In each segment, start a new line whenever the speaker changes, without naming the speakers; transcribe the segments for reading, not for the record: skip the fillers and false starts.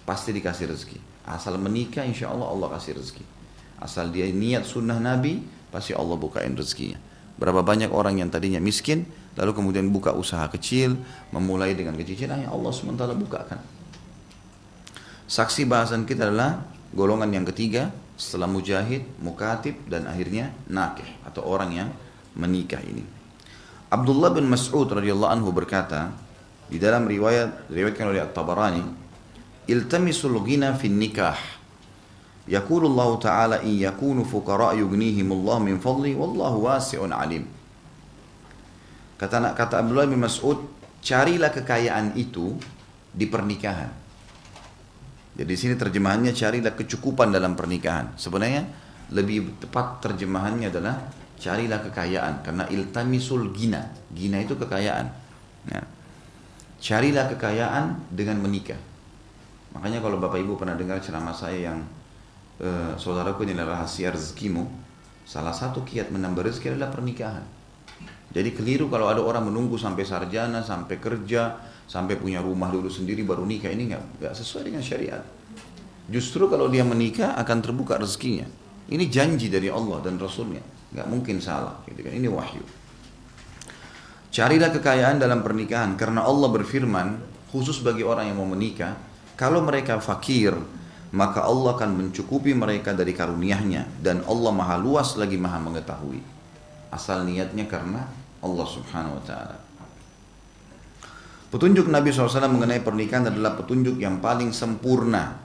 pasti dikasih rezeki. Asal menikah insya Allah Allah kasih rezeki. Asal dia niat sunnah Nabi, pasti Allah bukain rezekinya. Berapa banyak orang yang tadinya miskin, lalu kemudian buka usaha kecil, memulai dengan kecil-kecilan, yang Allah SWT bukakan. Saksi bahasan kita adalah golongan yang ketiga, setelah mujahid, mukatib, dan akhirnya nakih, atau orang yang menikah ini. Abdullah bin Mas'ud radhiyallahu anhu berkata, di dalam diriwayatkan oleh At-Tabarani, iltamisul ghina fin nikah. Yaqulullahu ta'ala in yakunu fuqara yughnihimullah min fadli wallahu wasi'un alim. Kata Abdullah bin Mas'ud, carilah kekayaan itu di pernikahan. Jadi di sini terjemahannya carilah kecukupan dalam pernikahan. Sebenarnya lebih tepat terjemahannya adalah carilah kekayaan, karena iltamisul ghina. Ghina itu kekayaan. Nah, carilah kekayaan dengan menikah. Makanya kalau Bapak Ibu pernah dengar ceramah saya yang saudaraku ini adalah rahasia rezekimu, salah satu kiat menambah rezeki adalah pernikahan. Jadi keliru kalau ada orang menunggu sampai sarjana, sampai kerja, sampai punya rumah dulu sendiri baru nikah. Ini nggak sesuai dengan syariat. Justru kalau dia menikah akan terbuka rezekinya. Ini janji dari Allah dan Rasulnya, nggak mungkin salah. Gitu kan? Ini wahyu. Carilah kekayaan dalam pernikahan, karena Allah berfirman khusus bagi orang yang mau menikah, kalau mereka fakir, maka Allah akan mencukupi mereka dari karunia-Nya, dan Allah maha luas lagi maha mengetahui. Asal niatnya karena Allah Subhanahu wa ta'ala. Petunjuk Nabi SAW mengenai pernikahan adalah petunjuk yang paling sempurna,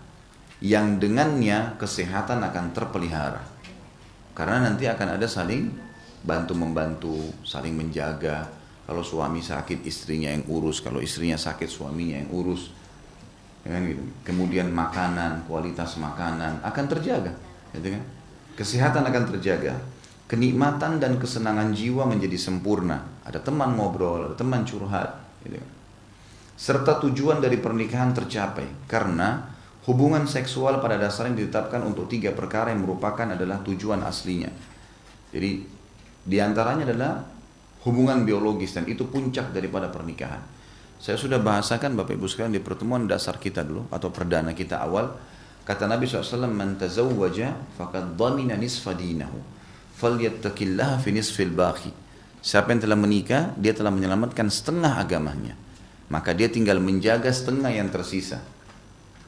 yang dengannya kesehatan akan terpelihara. Karena nanti akan ada saling bantu-membantu, saling menjaga. Kalau suami sakit istrinya yang urus, kalau istrinya sakit suaminya yang urus. Ya kan gitu. Kemudian makanan, kualitas makanan akan terjaga, gitu kan? Kesehatan akan terjaga, kenikmatan dan kesenangan jiwa menjadi sempurna. Ada teman ngobrol, ada teman curhat, gitu kan? Serta tujuan dari pernikahan tercapai, karena hubungan seksual pada dasarnya ditetapkan untuk 3 perkara yang merupakan adalah tujuan aslinya. Jadi diantaranya adalah hubungan biologis, dan itu puncak daripada pernikahan. Saya sudah bahasakan Bapak Ibu sekalian di pertemuan dasar kita dulu, atau perdana kita awal. Kata Nabi SAW, man tazawwaja faqad dhamina nisfa dinahu falyattaqillaha fi nisfil baqi. Siapa yang telah menikah, dia telah menyelamatkan setengah agamanya, maka dia tinggal menjaga setengah yang tersisa.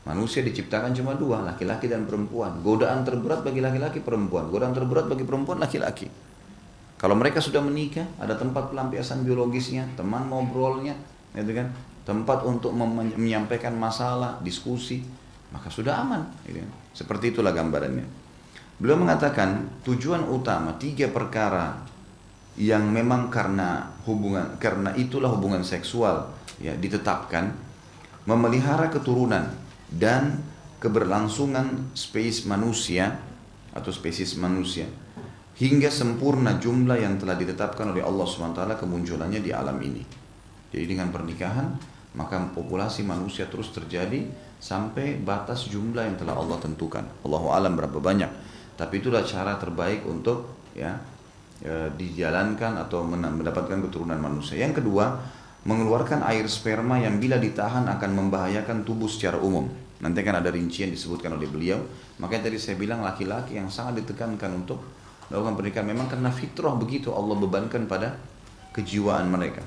Manusia diciptakan cuma 2, laki-laki dan perempuan. Godaan terberat bagi laki-laki perempuan, godaan terberat bagi perempuan laki-laki. Kalau mereka sudah menikah, ada tempat pelampiasan biologisnya, teman ngobrolnya, gitu kan? Tempat untuk menyampaikan masalah, diskusi, maka sudah aman, gitu kan? Seperti itulah gambarannya. Beliau mengatakan tujuan utama 3 perkara yang memang karena itulah hubungan seksual ya ditetapkan, memelihara keturunan dan keberlangsungan spesies manusia hingga sempurna jumlah yang telah ditetapkan oleh Allah SWT kemunculannya di alam ini. Jadi dengan pernikahan maka populasi manusia terus terjadi sampai batas jumlah yang telah Allah tentukan. Allahu alam berapa banyak. Tapi itulah cara terbaik untuk dijalankan atau mendapatkan keturunan manusia. Yang kedua, mengeluarkan air sperma yang bila ditahan akan membahayakan tubuh secara umum. Nanti akan ada rincian disebutkan oleh beliau. Makanya tadi saya bilang laki-laki yang sangat ditekankan untuk melakukan pernikahan memang karena fitrah begitu Allah bebankan pada kejiwaan mereka.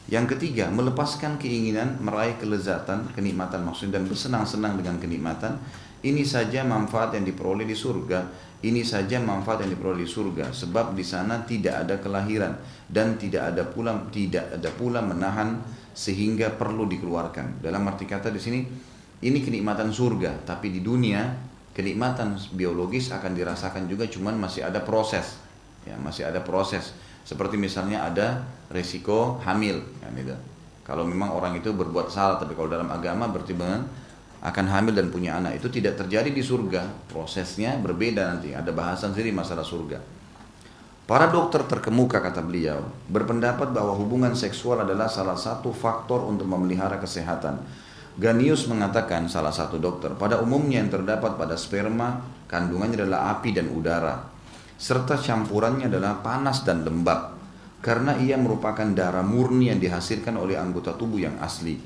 Yang ketiga, melepaskan keinginan meraih kelezatan, kenikmatan maksudnya, dan bersenang-senang dengan kenikmatan. Ini saja manfaat yang diperoleh di surga. Ini saja manfaat yang diperoleh di surga. Sebab di sana tidak ada kelahiran dan tidak ada pula menahan sehingga perlu dikeluarkan. Dalam arti kata di sini, ini kenikmatan surga. Tapi di dunia kenikmatan biologis akan dirasakan juga, cuman masih ada proses. Ya, masih ada proses. Seperti misalnya ada resiko hamil, kan gitu. Kalau memang orang itu berbuat salah, tapi kalau dalam agama berarti akan hamil dan punya anak, itu tidak terjadi di surga. Prosesnya berbeda nanti, ada bahasan sendiri masalah surga. Para dokter terkemuka, kata beliau, berpendapat bahwa hubungan seksual adalah salah satu faktor untuk memelihara kesehatan. Ganius mengatakan, salah satu dokter, pada umumnya yang terdapat pada sperma kandungannya adalah api dan udara, serta campurannya adalah panas dan lembab, karena ia merupakan darah murni yang dihasilkan oleh anggota tubuh yang asli.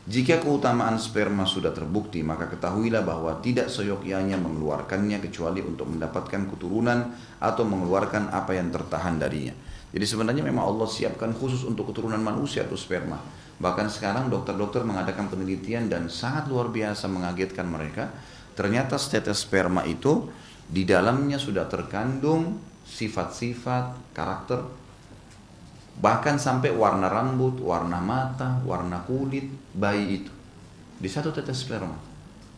Jika keutamaan sperma sudah terbukti, maka ketahuilah bahwa tidak seyogyanya mengeluarkannya kecuali untuk mendapatkan keturunan atau mengeluarkan apa yang tertahan darinya. Jadi sebenarnya memang Allah siapkan khusus untuk keturunan manusia itu sperma. Bahkan sekarang dokter-dokter mengadakan penelitian dan sangat luar biasa mengagetkan mereka. Ternyata tetes sperma itu di dalamnya sudah terkandung sifat-sifat, karakter, bahkan sampai warna rambut, warna mata, warna kulit bayi itu di satu tetes sperma.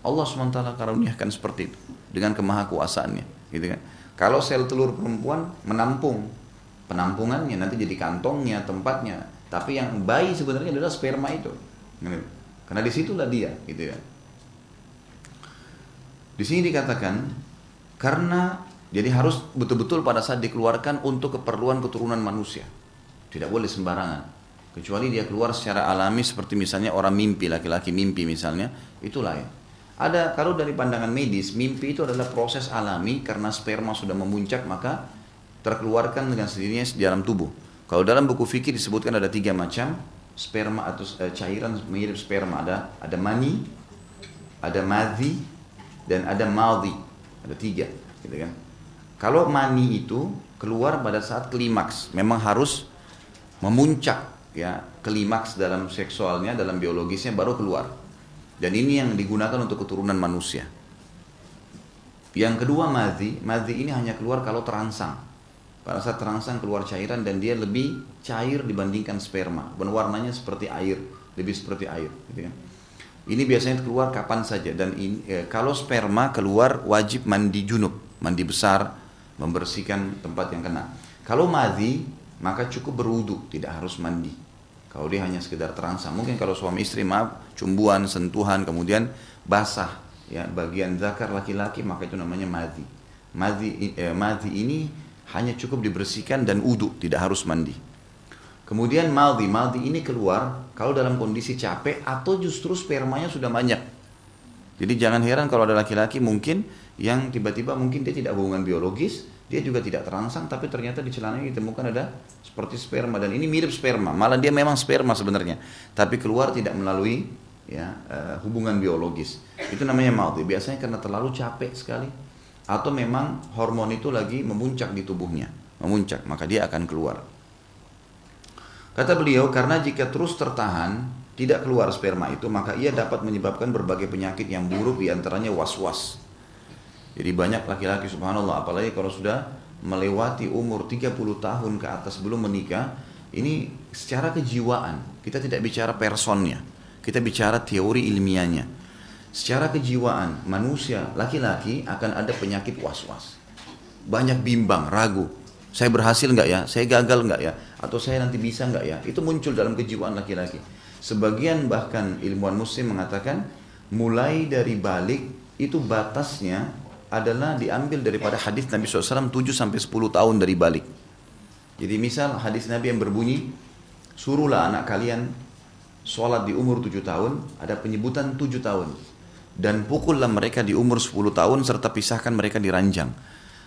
Allah SWT karuniakan seperti itu dengan kemahakuasaannya, gitu kan. Kalau sel telur perempuan menampung, penampungannya nanti jadi kantongnya, tempatnya, tapi yang bayi sebenarnya adalah sperma itu, gitu. Karena disitulah dia, gitu ya. Di sini dikatakan karena jadi harus betul-betul pada saat dikeluarkan untuk keperluan keturunan manusia. Tidak boleh sembarangan. Kecuali dia keluar secara alami seperti misalnya orang mimpi, laki-laki mimpi misalnya, itulah ya. Ada, kalau dari pandangan medis, mimpi itu adalah proses alami karena sperma sudah memuncak maka terkeluarkan dengan sendirinya di dalam tubuh. Kalau dalam buku fikih disebutkan ada 3 macam sperma atau cairan mirip sperma. Ada mani, ada madhi, dan ada madhi. Ada 3, gitu kan. Kalau mani itu keluar pada saat klimaks, memang harus memuncak ya, klimaks dalam seksualnya, dalam biologisnya baru keluar. Dan ini yang digunakan untuk keturunan manusia. Yang kedua madhi ini hanya keluar kalau terangsang. Pada saat terangsang keluar cairan dan dia lebih cair dibandingkan sperma. Warnanya seperti air, lebih seperti air, gitu kan. Ini biasanya keluar kapan saja dan kalau sperma keluar wajib mandi junub, mandi besar, membersihkan tempat yang kena. Kalau madhi maka cukup berwudu, tidak harus mandi. Kalau dia hanya sekedar terangsang, mungkin kalau suami istri maaf, cumbuan, sentuhan, kemudian basah ya bagian zakar laki-laki, maka itu namanya madhi. Madhi ini hanya cukup dibersihkan dan wudu, tidak harus mandi. Kemudian madhi ini keluar kalau dalam kondisi capek atau justru spermanya sudah banyak. Jadi jangan heran kalau ada laki-laki mungkin yang tiba-tiba mungkin dia tidak hubungan biologis, dia juga tidak terangsang, tapi ternyata di celananya ditemukan ada seperti sperma dan ini mirip sperma, malah dia memang sperma sebenarnya, tapi keluar tidak melalui ya hubungan biologis. Itu namanya madhi. Biasanya karena terlalu capek sekali atau memang hormon itu lagi memuncak di tubuhnya, memuncak, maka dia akan keluar. Kata beliau, karena jika terus tertahan tidak keluar sperma itu, maka ia dapat menyebabkan berbagai penyakit yang buruk, diantaranya was-was. Jadi banyak laki-laki subhanallah, apalagi kalau sudah melewati umur 30 tahun ke atas belum menikah, ini secara kejiwaan, kita tidak bicara personnya, kita bicara teori ilmiahnya. Secara kejiwaan manusia laki-laki akan ada penyakit was-was. Banyak bimbang, ragu. Saya berhasil nggak ya? Saya gagal nggak ya? Atau saya nanti bisa nggak ya? Itu muncul dalam kejiwaan laki-laki. Sebagian bahkan ilmuwan muslim mengatakan mulai dari balik itu batasnya adalah diambil daripada hadis Nabi SAW 7-10 tahun dari balik. Jadi misal hadis Nabi yang berbunyi, suruhlah anak kalian sholat di umur 7 tahun, ada penyebutan 7 tahun. Dan pukullah mereka di umur 10 tahun serta pisahkan mereka di ranjang.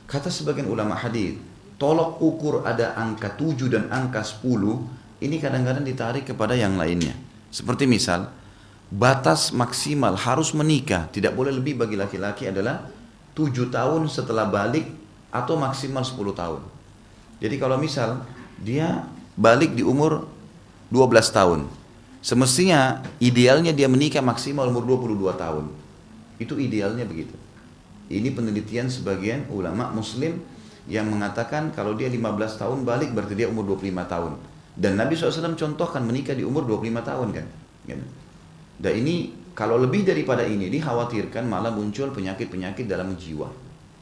Kata sebagian ulama hadis, tolok ukur ada angka 7 dan angka 10, ini kadang-kadang ditarik kepada yang lainnya. Seperti misal, batas maksimal harus menikah, tidak boleh lebih bagi laki-laki adalah 7 tahun setelah balik atau maksimal 10 tahun. Jadi kalau misal dia balik di umur 12 tahun, semestinya idealnya dia menikah maksimal umur 22 tahun. Itu idealnya begitu. Ini penelitian sebagian ulama muslim yang mengatakan kalau dia 15 tahun balik berarti dia umur 25 tahun. Dan Nabi SAW contohkan menikah di umur 25 tahun kan. Dan ini kalau lebih daripada ini dikhawatirkan malah muncul penyakit-penyakit dalam jiwa,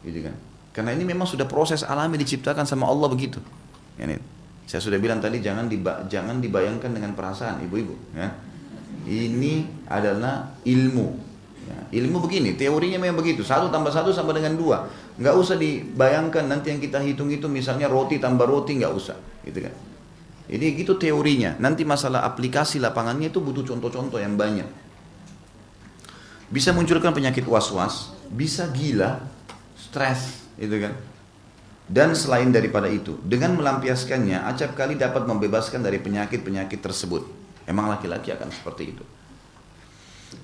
gitu kan? Karena ini memang sudah proses alami diciptakan sama Allah begitu. Ini saya sudah bilang tadi jangan dibayangkan dengan perasaan ibu-ibu. Ya. Ini adalah ilmu. Ya, ilmu begini, teorinya memang begitu. 1 tambah 1 sama dengan 2. Nggak usah dibayangkan nanti yang kita hitung-hitung misalnya roti tambah roti, nggak usah, gitu kan? Jadi gitu teorinya. Nanti masalah aplikasi lapangannya itu butuh contoh-contoh yang banyak. Bisa munculkan penyakit was-was, bisa gila, stres, itu kan. Dan selain daripada itu, dengan melampiaskannya, acap kali dapat membebaskan dari penyakit-penyakit tersebut. Emang laki-laki akan seperti itu.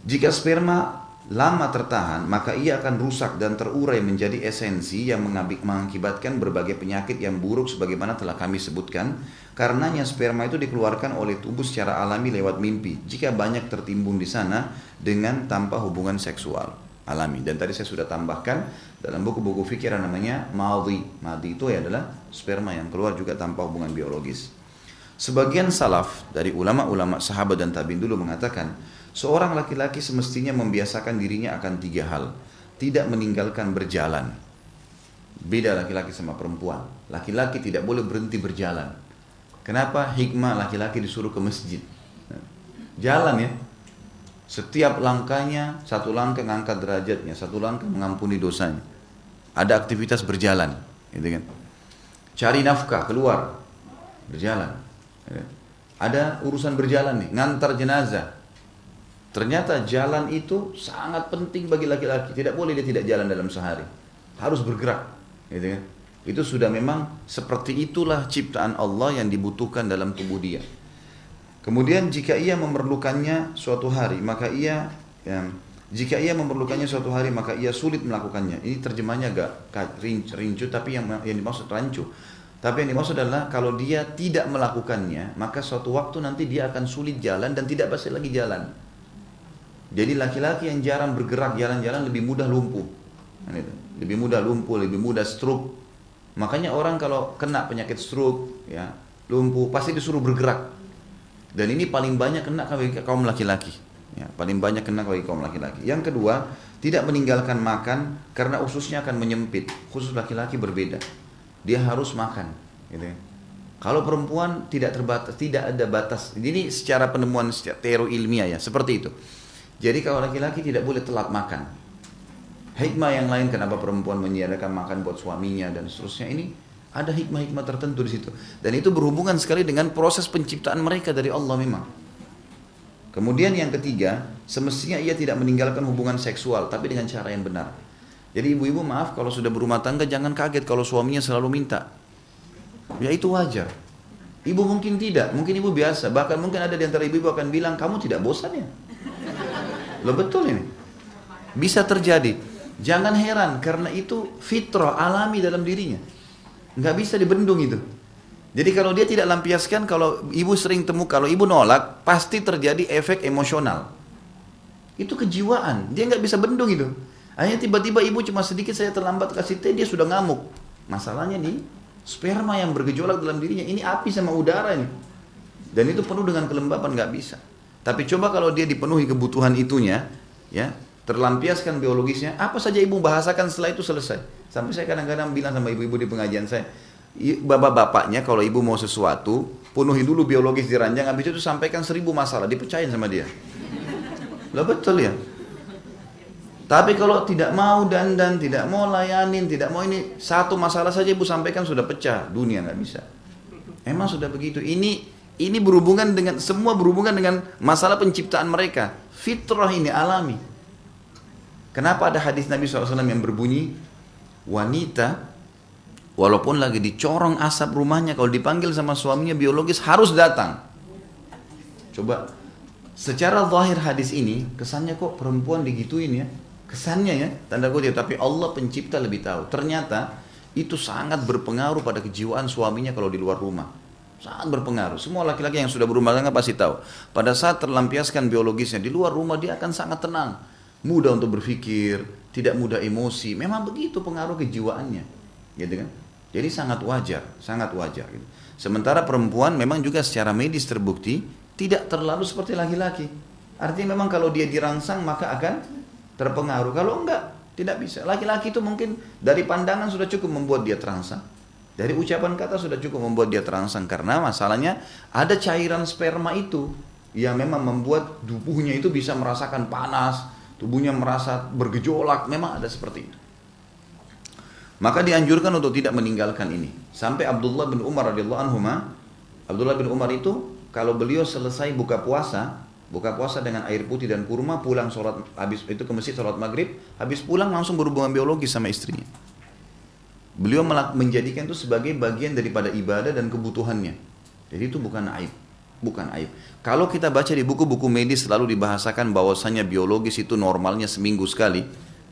Jika sperma lama tertahan, maka ia akan rusak dan terurai menjadi esensi yang mengakibatkan berbagai penyakit yang buruk sebagaimana telah kami sebutkan. Karenanya sperma itu dikeluarkan oleh tubuh secara alami lewat mimpi jika banyak tertimbun di sana dengan tanpa hubungan seksual alami. Dan tadi saya sudah tambahkan dalam buku-buku fikir namanya madhi. Madhi itu adalah sperma yang keluar juga tanpa hubungan biologis. Sebagian salaf dari ulama-ulama sahabat dan tabi'in dulu mengatakan, seorang laki-laki semestinya membiasakan dirinya akan 3 hal. Tidak meninggalkan berjalan. Beda laki-laki sama perempuan. Laki-laki tidak boleh berhenti berjalan. Kenapa? Hikmah laki-laki disuruh ke masjid. Jalan ya. Setiap langkahnya, satu langkah mengangkat derajatnya, satu langkah mengampuni dosanya. Ada aktivitas berjalan. Gitu kan? Cari nafkah, keluar. Berjalan. Ada urusan berjalan nih, ngantar jenazah. Ternyata jalan itu sangat penting bagi laki-laki. Tidak boleh dia tidak jalan dalam sehari. Harus bergerak. Gitu kan? Itu sudah memang seperti itulah ciptaan Allah yang dibutuhkan dalam tubuh dia. Kemudian jika ia memerlukannya suatu hari, maka ia sulit melakukannya. Ini terjemahnya agak rincu, tapi yang dimaksud rancu. Tapi yang dimaksud adalah kalau dia tidak melakukannya, maka suatu waktu nanti dia akan sulit jalan dan tidak pasti lagi jalan. Jadi laki-laki yang jarang bergerak jalan-jalan lebih mudah lumpuh. Lebih mudah lumpuh, lebih mudah stroke. Makanya orang kalau kena penyakit stroke, ya, lumpuh, pasti disuruh bergerak. Dan ini paling banyak kena bagi kaum laki-laki. Ya, paling banyak kena bagi kaum laki-laki. Yang kedua, tidak meninggalkan makan karena ususnya akan menyempit. Khusus laki-laki berbeda. Dia harus makan, gitu ya. Kalau perempuan tidak terbatas, tidak ada batas. Ini secara penemuan teori ilmiah ya, seperti itu. Jadi kalau laki-laki tidak boleh telat makan. Hikmah yang lain kenapa perempuan menyediakan makan buat suaminya dan seterusnya, ini ada hikmah-hikmah tertentu di situ. Dan itu berhubungan sekali dengan proses penciptaan mereka dari Allah memang. Kemudian yang ketiga, semestinya ia tidak meninggalkan hubungan seksual, tapi dengan cara yang benar. Jadi ibu-ibu maaf kalau sudah berumah tangga jangan kaget kalau suaminya selalu minta. Ya itu wajar. Ibu mungkin tidak, mungkin ibu biasa. Bahkan mungkin ada di antara ibu-ibu akan bilang, kamu tidak bosan ya? Loh betul ini. Bisa terjadi. Jangan heran karena itu fitrah alami dalam dirinya. Nggak bisa dibendung itu. Jadi kalau dia tidak lampiaskan, kalau ibu sering temu, kalau ibu nolak, pasti terjadi efek emosional. Itu kejiwaan, dia nggak bisa bendung itu. Hanya tiba-tiba ibu cuma sedikit saya terlambat kasih teh, dia sudah ngamuk. Masalahnya nih, sperma yang bergejolak dalam dirinya, ini api sama udara ini. Dan itu penuh dengan kelembapan, nggak bisa. Tapi coba kalau dia dipenuhi kebutuhan itunya, ya, terlampiaskan biologisnya, apa saja ibu bahasakan setelah itu selesai. Sampai saya kadang-kadang bilang sama ibu-ibu di pengajian saya, bapak-bapaknya kalau ibu mau sesuatu, penuhi dulu biologis di ranjang, habis itu sampaikan 1000 masalah, dipercayain sama dia. Lah betul ya. Tapi kalau tidak mau dandan, tidak mau layanin, tidak mau ini, satu masalah saja ibu sampaikan sudah pecah, dunia nggak bisa. Emang sudah begitu. Ini berhubungan dengan, semua berhubungan dengan masalah penciptaan mereka. Fitrah ini alami. Kenapa ada hadis Nabi SAW yang berbunyi, wanita walaupun lagi dicorong asap rumahnya, kalau dipanggil sama suaminya biologis harus datang. Coba, secara zahir hadis ini, kesannya kok perempuan digituin ya. Kesannya ya, tanda kutip, tapi Allah pencipta lebih tahu. Ternyata itu sangat berpengaruh pada kejiwaan suaminya kalau di luar rumah. Sangat berpengaruh. Semua laki-laki yang sudah berumah tangga pasti tahu. Pada saat terlampiaskan biologisnya di luar rumah, dia akan sangat tenang, mudah untuk berpikir, tidak mudah emosi. Memang begitu pengaruh kejiwaannya, gitu kan? Jadi sangat wajar, sangat wajar. Gitu. Sementara perempuan memang juga secara medis terbukti tidak terlalu seperti laki-laki. Artinya memang kalau dia dirangsang maka akan terpengaruh. Kalau enggak, tidak bisa. Laki-laki itu mungkin dari pandangan sudah cukup membuat dia terangsang. Dari ucapan kata sudah cukup membuat dia terangsang. Karena masalahnya ada cairan sperma itu yang memang membuat tubuhnya itu bisa merasakan panas, tubuhnya merasa bergejolak. Memang ada seperti itu. Maka dianjurkan untuk tidak meninggalkan ini. Sampai Abdullah bin Umar radhiyallahu anhu, Abdullah bin Umar itu kalau beliau selesai buka puasa dengan air putih dan kurma, pulang sholat, habis itu ke masjid sholat maghrib, habis pulang langsung berhubungan biologis sama istrinya. Beliau menjadikan itu sebagai bagian daripada ibadah dan kebutuhannya. Jadi itu bukan aib. bukan aib. Kalau kita baca di buku-buku medis selalu dibahasakan bahwasanya biologis itu normalnya seminggu sekali.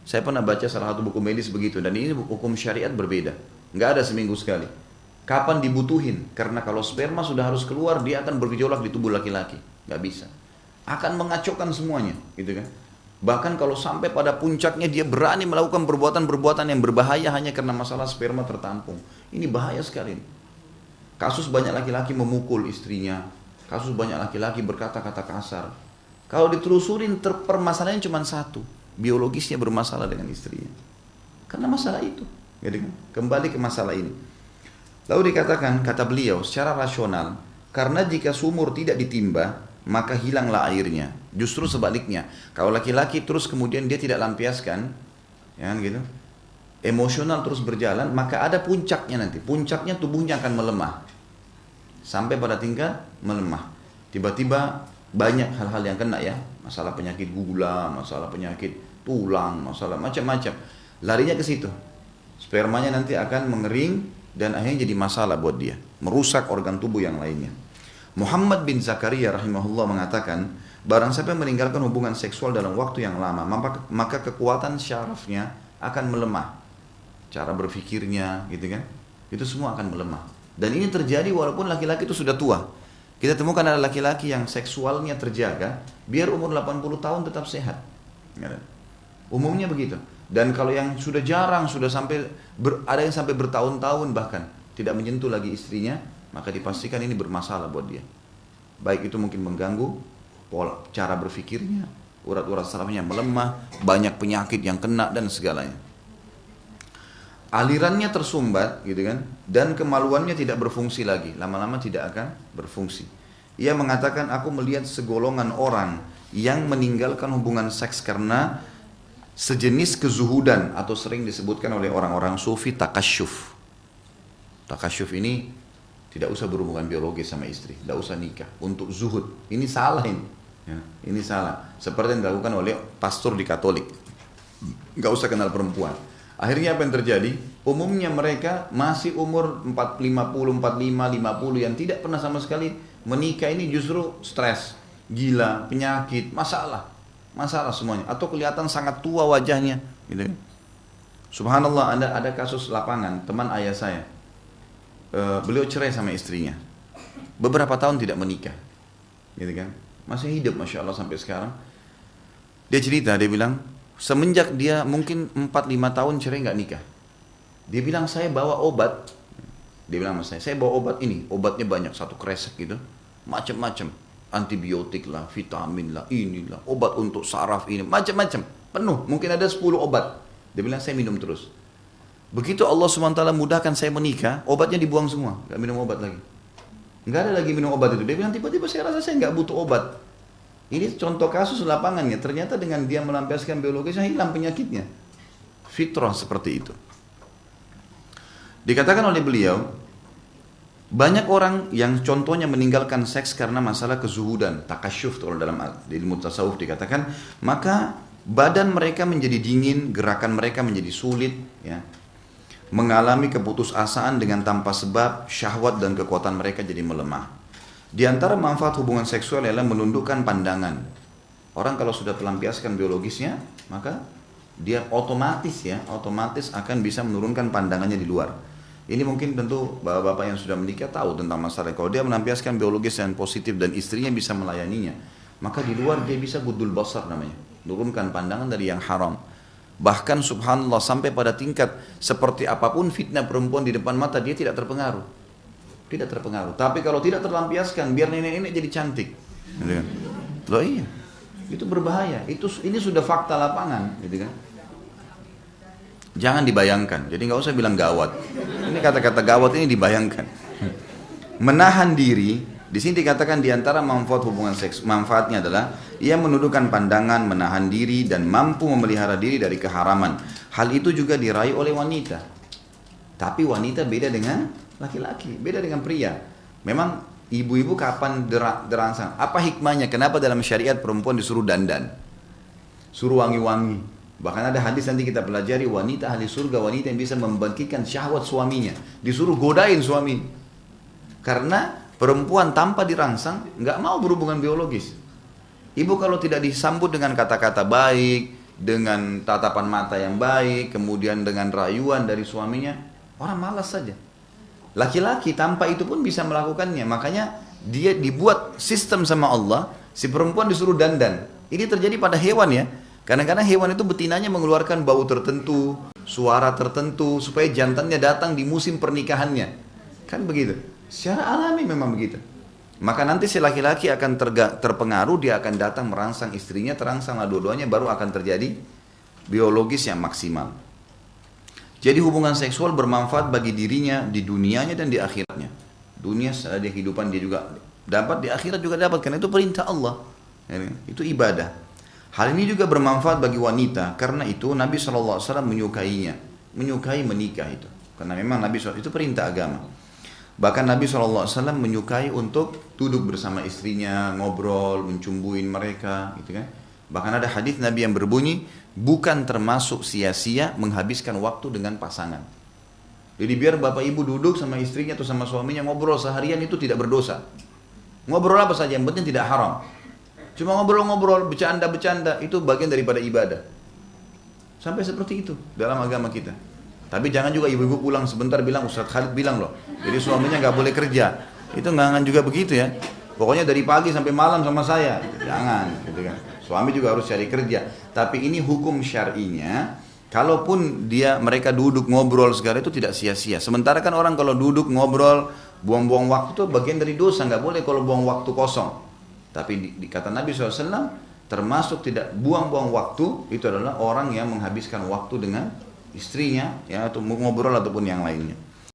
Saya pernah baca salah satu buku medis begitu, dan ini hukum syariat berbeda. Nggak ada seminggu sekali. Kapan dibutuhin? Karena kalau sperma sudah harus keluar, dia akan bergejolak di tubuh laki-laki. Nggak bisa. Akan mengacaukan semuanya, gitu kan? Bahkan kalau sampai pada puncaknya dia berani melakukan perbuatan-perbuatan yang berbahaya hanya karena masalah sperma tertampung. Ini bahaya sekali. Kasus banyak laki-laki memukul istrinya. Kasus banyak laki-laki berkata-kata kasar. Kalau ditelusurin permasalahannya cuma satu. Biologisnya bermasalah dengan istrinya. Karena masalah itu. Gitu kan? Kembali ke masalah ini. Lalu dikatakan, kata beliau, secara rasional, karena jika sumur tidak ditimba, maka hilanglah airnya. Justru sebaliknya, kalau laki-laki terus kemudian dia tidak lampiaskan, ya kan gitu, emosional terus berjalan, maka ada puncaknya nanti. Puncaknya tubuhnya akan melemah. Sampai pada tingkat melemah. Tiba-tiba banyak hal-hal yang kena ya. Masalah penyakit gula, masalah penyakit tulang, masalah macam-macam. Larinya ke situ. Spermanya nanti akan mengering dan akhirnya jadi masalah buat dia. Merusak organ tubuh yang lainnya. Muhammad bin Zakaria rahimahullah mengatakan, barang siapa yang meninggalkan hubungan seksual dalam waktu yang lama, maka kekuatan syarafnya akan melemah. Cara berpikirnya gitu kan. Itu semua akan melemah. Dan ini terjadi walaupun laki-laki itu sudah tua. Kita temukan ada laki-laki yang seksualnya terjaga, biar umur 80 tahun tetap sehat. Umumnya begitu. Dan kalau yang sudah jarang, sudah sampai ada yang sampai bertahun-tahun bahkan tidak menyentuh lagi istrinya, maka dipastikan ini bermasalah buat dia. Baik itu mungkin mengganggu pola cara berpikirnya, urat-urat sarafnya melemah, banyak penyakit yang kena dan segalanya. Alirannya tersumbat gitu kan, dan kemaluannya tidak berfungsi lagi, lama-lama tidak akan berfungsi. Ia mengatakan, aku melihat segolongan orang yang meninggalkan hubungan seks karena sejenis kezuhudan, atau sering disebutkan oleh orang-orang sufi takasyuf. Takasyuf ini tidak usah berhubungan biologis sama istri, tidak usah nikah, untuk zuhud. Ini salah ini, ya, ini salah. Seperti yang dilakukan oleh pastor di Katolik, nggak usah kenal perempuan. Akhirnya apa yang terjadi? Umumnya mereka masih umur 50, 45, 50 yang tidak pernah sama sekali menikah, ini justru stres, gila, penyakit, masalah semuanya. Atau kelihatan sangat tua wajahnya. Gitu. Subhanallah, ada kasus lapangan, teman ayah saya. Beliau cerai sama istrinya. Beberapa tahun tidak menikah. Gitu kan? Masih hidup Masya Allah sampai sekarang. Dia cerita, dia bilang, semenjak dia mungkin 4-5 tahun cerai nggak nikah. Dia bilang, saya bawa obat. Dia bilang sama saya bawa obat ini. Obatnya banyak, satu kresek gitu. Macam-macam. Antibiotik lah, vitamin lah, inilah. Obat untuk saraf ini, macam-macam. Penuh, mungkin ada 10 obat. Dia bilang, saya minum terus. Begitu Allah SWT mudahkan saya menikah, obatnya dibuang semua. Nggak minum obat lagi. Nggak ada lagi minum obat itu. Dia bilang, tiba-tiba saya rasa saya nggak butuh obat. Ini contoh kasus lapangannya. Ternyata dengan dia melampiaskan biologisnya, hilang penyakitnya. Fitrah seperti itu. Dikatakan oleh beliau, banyak orang yang contohnya meninggalkan seks karena masalah kezuhudan, takasyuf, kalau dalam ilmu tasawuf dikatakan, maka badan mereka menjadi dingin, gerakan mereka menjadi sulit, ya, mengalami keputusasaan dengan tanpa sebab, syahwat dan kekuatan mereka jadi melemah. Di antara manfaat hubungan seksual adalah menundukkan pandangan. Orang kalau sudah pelampiaskan biologisnya, maka dia otomatis akan bisa menurunkan pandangannya di luar. Ini mungkin tentu bapak-bapak yang sudah menikah tahu tentang masalah. Kalau dia melampiaskan biologis yang positif dan istrinya bisa melayaninya, maka di luar dia bisa gudul basar namanya, menurunkan pandangan dari yang haram. Bahkan subhanallah sampai pada tingkat seperti apapun fitnah perempuan di depan mata dia tidak terpengaruh. Tidak terpengaruh. Tapi kalau tidak terlampiaskan, biar nenek-nenek jadi cantik. Loh iya, itu berbahaya. Ini sudah fakta lapangan, gitu kan? Jangan dibayangkan. Jadi nggak usah bilang gawat. Ini kata-kata gawat ini dibayangkan. Menahan diri. Di sini dikatakan di antara manfaat hubungan seks, manfaatnya adalah ia menundukkan pandangan, menahan diri dan mampu memelihara diri dari keharaman. Hal itu juga diraih oleh wanita. Tapi wanita beda dengan laki-laki, beda dengan pria. Memang ibu-ibu kapan derangsang? Apa hikmahnya? Kenapa dalam syariat perempuan disuruh dandan? Suruh wangi-wangi. Bahkan ada hadis nanti kita pelajari, wanita ahli surga, wanita yang bisa membangkitkan syahwat suaminya. Disuruh godain suami. Karena Perempuan tanpa dirangsang nggak mau berhubungan biologis. Ibu kalau tidak disambut dengan kata-kata baik, dengan tatapan mata yang baik, kemudian dengan rayuan dari suaminya, orang malas saja. Laki-laki tanpa itu pun bisa melakukannya. Makanya dia dibuat sistem sama Allah, si perempuan disuruh dandan. Ini terjadi pada hewan ya. Kadang-kadang hewan itu betinanya mengeluarkan bau tertentu, suara tertentu, supaya jantannya datang di musim pernikahannya. Kan begitu. Secara alami memang begitu. Maka nanti si laki-laki akan terpengaruh, dia akan datang merangsang istrinya, terangsanglah dua-duanya, baru akan terjadi biologis yang maksimal. Jadi hubungan seksual bermanfaat bagi dirinya di dunianya dan di akhiratnya. Dunia di kehidupan dia juga dapat, di akhirat juga dapat, karena itu perintah Allah. Itu ibadah. Hal ini juga bermanfaat bagi wanita, karena itu Nabi SAW menyukainya, menyukai menikah itu. Karena memang Nabi SAW itu perintah agama. Bahkan Nabi SAW menyukai untuk duduk bersama istrinya, ngobrol, mencumbuin mereka, gitu kan. Bahkan ada hadis Nabi yang berbunyi, bukan termasuk sia-sia menghabiskan waktu dengan pasangan. Jadi biar bapak ibu duduk sama istrinya atau sama suaminya ngobrol seharian, itu tidak berdosa. Ngobrol apa saja, yang penting tidak haram. Cuma ngobrol-ngobrol, bercanda-bercanda, itu bagian daripada ibadah. Sampai seperti itu dalam agama kita. Tapi jangan juga ibu-ibu pulang sebentar bilang, Ustaz Khalid bilang loh, jadi suaminya nggak boleh kerja. Itu nggak juga begitu ya. Pokoknya dari pagi sampai malam sama saya, jangan, gitu kan. Suami juga harus cari kerja. Tapi ini hukum syar'inya. Kalaupun mereka duduk ngobrol segala itu tidak sia-sia. Sementara kan orang kalau duduk ngobrol, buang-buang waktu itu bagian dari dosa. Nggak boleh kalau buang waktu kosong. Tapi kata Nabi SAW, termasuk tidak buang-buang waktu itu adalah orang yang menghabiskan waktu dengan istrinya, ya, atau ngobrol ataupun yang lainnya.